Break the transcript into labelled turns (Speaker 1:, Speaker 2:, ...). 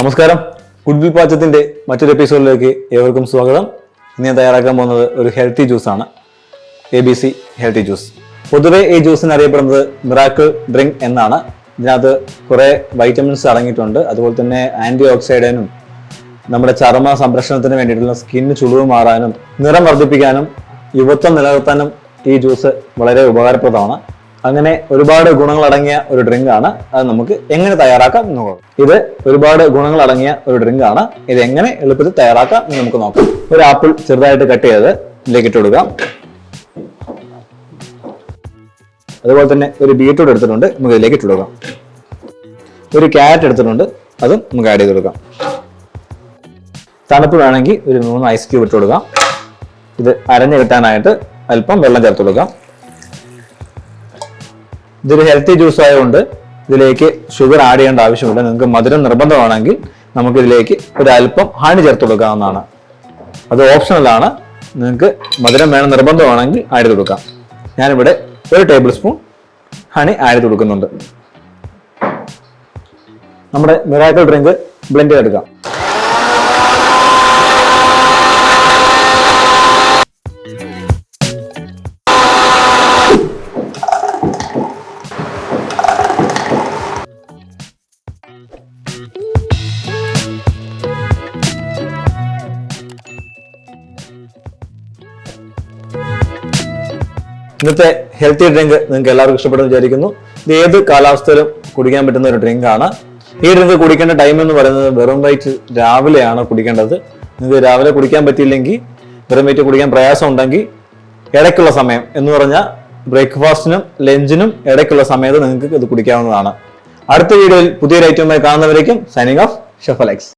Speaker 1: നമസ്കാരം. ഗുഡ്വിൽ പാചകത്തിന്റെ മറ്റൊരു എപ്പിസോഡിലേക്ക് ഏവർക്കും സ്വാഗതം. ഇന്ന് ഞാൻ തയ്യാറാക്കാൻ പോകുന്നത് ഒരു ഹെൽത്തി ജ്യൂസാണ്, ABC ഹെൽത്തി ജ്യൂസ്. പൊതുവെ ഈ ജ്യൂസിന് അറിയപ്പെടുന്നത് മിറാക്കിൾ ഡ്രിങ്ക് എന്നാണ്. ഇതിനകത്ത് കുറേ വൈറ്റമിൻസ് അടങ്ങിയിട്ടുണ്ട്. അതുപോലെ തന്നെ ആന്റി ഓക്സിഡന്റും നമ്മുടെ ചർമ്മ സംരക്ഷണത്തിന് വേണ്ടിയിട്ടുള്ള സ്കിന്ന് ചുളിവ് മാറാനും നിറം വർദ്ധിപ്പിക്കാനും യുവത്വം നിലനിർത്താനും ഈ ജ്യൂസ് വളരെ ഉപകാരപ്രദമാണ്. അങ്ങനെ ഒരുപാട് ഗുണങ്ങൾ അടങ്ങിയ ഒരു ഡ്രിങ്ക് ആണ്. അത് നമുക്ക് എങ്ങനെ തയ്യാറാക്കാം എന്ന് നോക്കാം. ഇത് ഒരുപാട് ഗുണങ്ങൾ അടങ്ങിയ ഒരു ഡ്രിങ്ക് ആണ്. ഇത് എങ്ങനെ എളുപ്പത്തിൽ തയ്യാറാക്കാം എന്ന് നമുക്ക് നോക്കാം. ഒരു ആപ്പിൾ ചെറുതായിട്ട് കട്ട് ചെയ്ത് ഇതിലേക്ക് ഇട്ട് കൊടുക്കാം. അതുപോലെ തന്നെ ഒരു ബീറ്റ്റൂട്ട് എടുത്തിട്ടുണ്ട്, നമുക്ക് ഇതിലേക്ക് ഇട്ട് കൊടുക്കാം. ഒരു ക്യാരറ്റ് എടുത്തിട്ടുണ്ട്, അതും നമുക്ക് ആഡ് ചെയ്ത് കൊടുക്കാം. തണുപ്പ് വേണമെങ്കിൽ ഒരു 3 ഐസ് ക്യൂബ് ഇട്ട് കൊടുക്കാം. ഇത് അരഞ്ഞു കിട്ടാനായിട്ട് അല്പം വെള്ളം ചേർത്ത് കൊടുക്കാം. ഇതൊരു ഹെൽത്തി ജ്യൂസ് ആയതുകൊണ്ട് ഇതിലേക്ക് ഷുഗർ ആഡ് ചെയ്യേണ്ട ആവശ്യമില്ല. നിങ്ങൾക്ക് മധുരം നിർബന്ധമാണെങ്കിൽ നമുക്ക് ഇതിലേക്ക് ഒരു അല്പം ഹണി ചേർത്ത് കൊടുക്കാവുന്നതാണ്. അത് ഓപ്ഷണലാണ്. നിങ്ങൾക്ക് മധുരം വേണം നിർബന്ധമാണെങ്കിൽ ആഡ് ചെയ്ത് കൊടുക്കാം. ഞാനിവിടെ 1 ടേബിൾ സ്പൂൺ ഹണി ആഡ് ചെയ്ത് കൊടുക്കുന്നുണ്ട്. നമ്മുടെ മിറാക്കിൾ ഡ്രിങ്ക് ബ്ലെൻഡ് ചെയ്തെടുക്കാം. ഇന്നത്തെ ഹെൽത്തി ഡ്രിങ്ക് നിങ്ങൾക്ക് എല്ലാവർക്കും ഇഷ്ടപ്പെടുന്നു വിചാരിക്കുന്നു. ഇത് ഏത് കാലാവസ്ഥയിലും കുടിക്കാൻ പറ്റുന്ന ഒരു ഡ്രിങ്ക് ആണ്. ഈ ഡ്രിങ്ക് കുടിക്കേണ്ട ടൈം എന്ന് പറയുന്നത് വെറും വയറ്റിൽ രാവിലെയാണ് കുടിക്കേണ്ടത്. നിങ്ങൾക്ക് രാവിലെ കുടിക്കാൻ പറ്റിയില്ലെങ്കിൽ, വെറും വയറ്റിൽ കുടിക്കാൻ പ്രയാസം ഉണ്ടെങ്കിൽ ഇടയ്ക്കുള്ള സമയം എന്ന് പറഞ്ഞാൽ ബ്രേക്ക്ഫാസ്റ്റിനും ലഞ്ചിനും ഇടയ്ക്കുള്ള സമയത്ത് നിങ്ങൾക്ക് ഇത് കുടിക്കാവുന്നതാണ്. അടുത്ത വീഡിയോയിൽ പുതിയൊരു ഐറ്റവുമായി കാണുന്നവരേക്കും സൈനിങ് ഓഫ് ഷെഫ് അലക്സ്.